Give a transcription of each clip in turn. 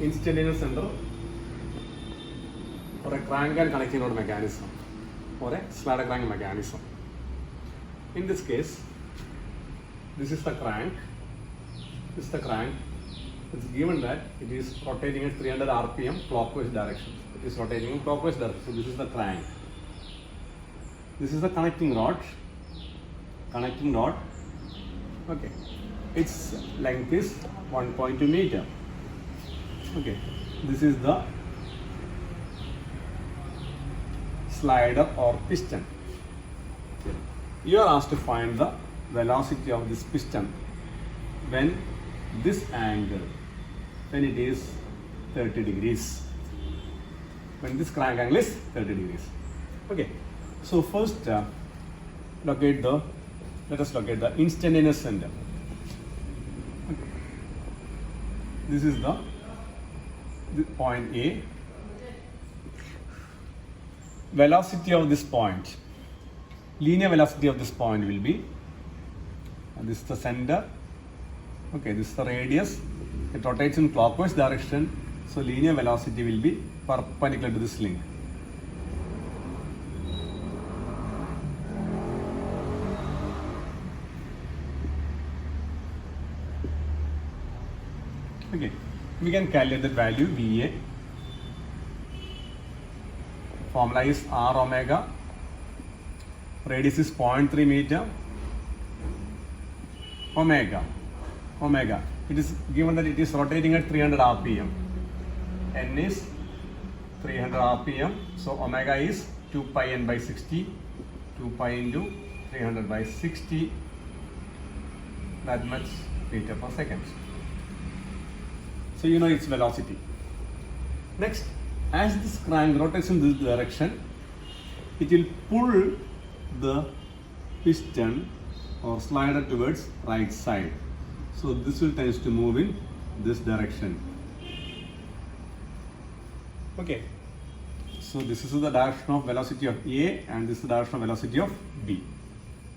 instantaneous center or a crank and connecting rod mechanism or a slider crank mechanism. In this case, this is the crank. This is the crank. It's given that it is rotating at 300 rpm clockwise direction. It is rotating in clockwise direction. So this is the crank. This is the connecting rod. Connecting rod. Okay. Its length is 1.2 meter. Okay. This is the slider or piston. You are asked to find the velocity of this piston when this angle, when it is 30 degrees. When this crank angle is 30 degrees. Okay. So first let us locate the instantaneous center. Okay. This is the point A. Velocity of this point, linear velocity of this point will be, and this is the center. Okay, this is the radius. It rotates in clockwise direction, so linear velocity will be perpendicular to this link. Okay, we can calculate the value VA. Formula is R omega. Radius is 0.3 meter. Omega. It is given that it is rotating at 300 rpm. N is 300 rpm. So omega is 2 pi n by 60. 2 pi into 300 by 60. That much meter per second. So you know its velocity. Next, as this crank rotates in this direction, it will pull the piston or slider towards right side. So this will tend to move in this direction. Okay. So this is the direction of velocity of A and this is the direction of velocity of B.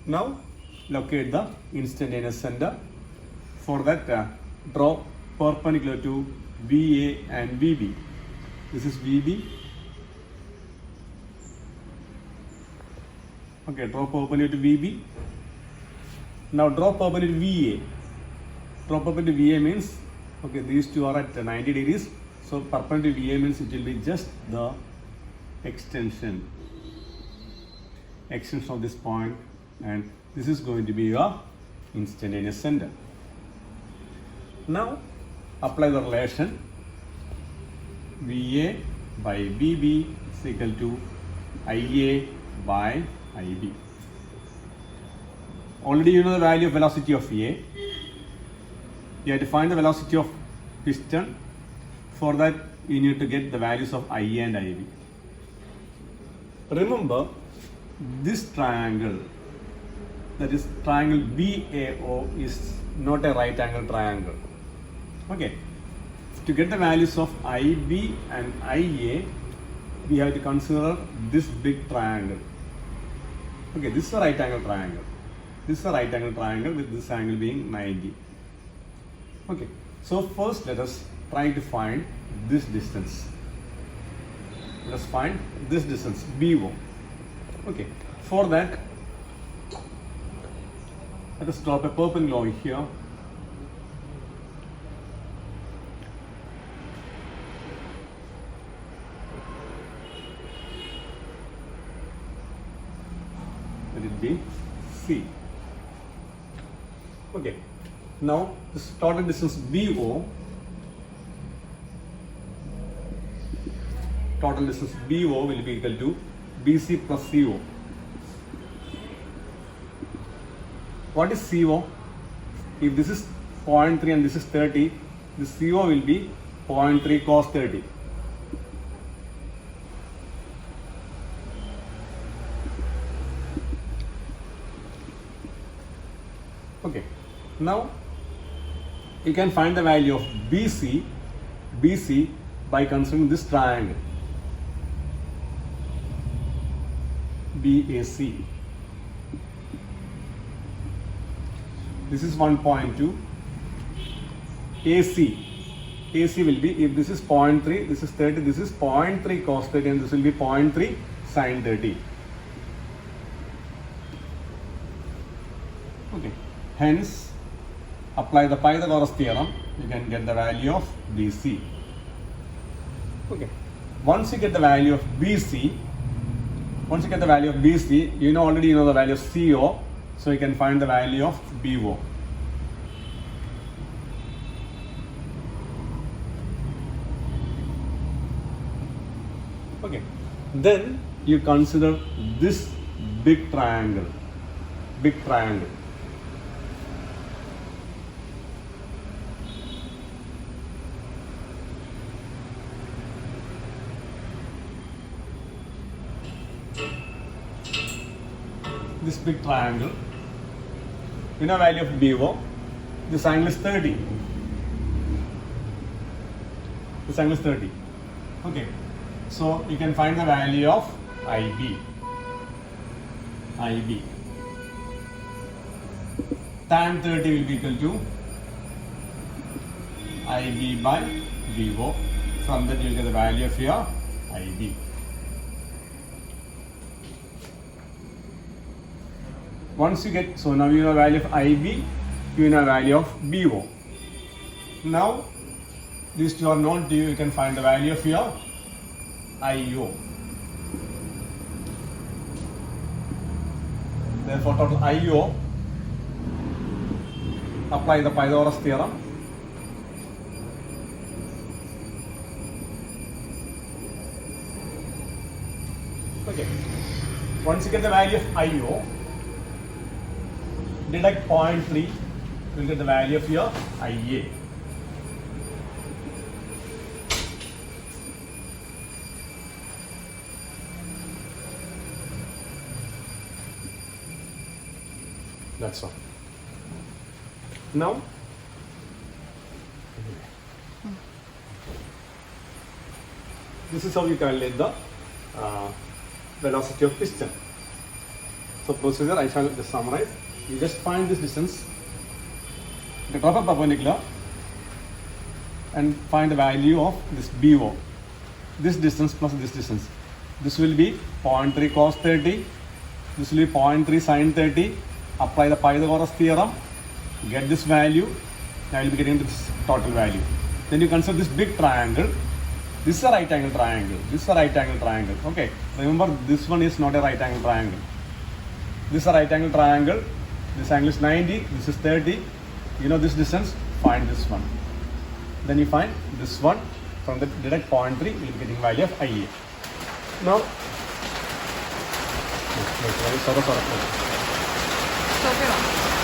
Now locate the instantaneous center. For that, draw perpendicular to VA and VB. This is VB. Okay, draw perpendicular to VB. Now draw perpendicular to VA. Draw perpendicular to VA means, okay, these two are at 90 degrees. So perpendicular to VA means it will be just the extension of this point, and this is going to be your instantaneous center. Now apply the relation VA by VB is equal to IA by IB. Already you know the value of velocity of A. You have to find the velocity of piston. For that you need to get the values of IA and IB. Remember this triangle, that is triangle BAO, is not a right angle triangle. Okay. To get the values of IB and IA, we have to consider this big triangle. Okay, this is a right angle triangle. This is a right angle triangle with this angle being 90. Okay, so first let us try to find this distance. Let us find this distance, BO. Okay, for that, let us drop a perpendicular here. Let it be C. Okay, now this total distance BO, will be equal to BC plus CO. What is CO? If this is 0.3 and this is 30, this CO will be 0.3 cos 30. Okay, now you can find the value of BC by considering this triangle BAC. This is 1.2. AC AC will be, if this is 0.3, this is 30, this is 0.3 cos 30 and this will be 0.3 sin 30. Okay, hence apply the Pythagoras theorem, you can get the value of BC. Okay, once you get the value of BC, you know already the value of CO, so you can find the value of BO. Okay, then you consider this big triangle. This big triangle, you know value of BO, this angle is 30. This angle is 30. Okay, so you can find the value of IB. Tan 30 will be equal to IB by BO. From that you will get the value of your IB. Once you get, so now you know value of IB, you know value of BO. Now these two are known to you, you can find the value of your IO. Therefore total IO, apply the Pythagoras theorem. Okay, once you get the value of IO, deduct 0.3, you will get the value of your IA. That's all. Now, this is how you calculate the velocity of piston. So procedure I shall just summarize. You just find this distance, the proper perpendicular, and find the value of this BO. This distance plus this distance. This will be 0.3 cos 30. This will be 0.3 sin 30. Apply the Pythagoras theorem. Get this value. Now you will be getting this total value. Then you consider this big triangle. This is a right angle triangle. This is a right angle triangle. Okay. Remember, this one is not a right angle triangle. This is a right angle triangle. This angle is 90, this is 30. You know this distance, find this one. Then you find this one, from the deduct 0.3, you will be getting value of IA. Now, Okay.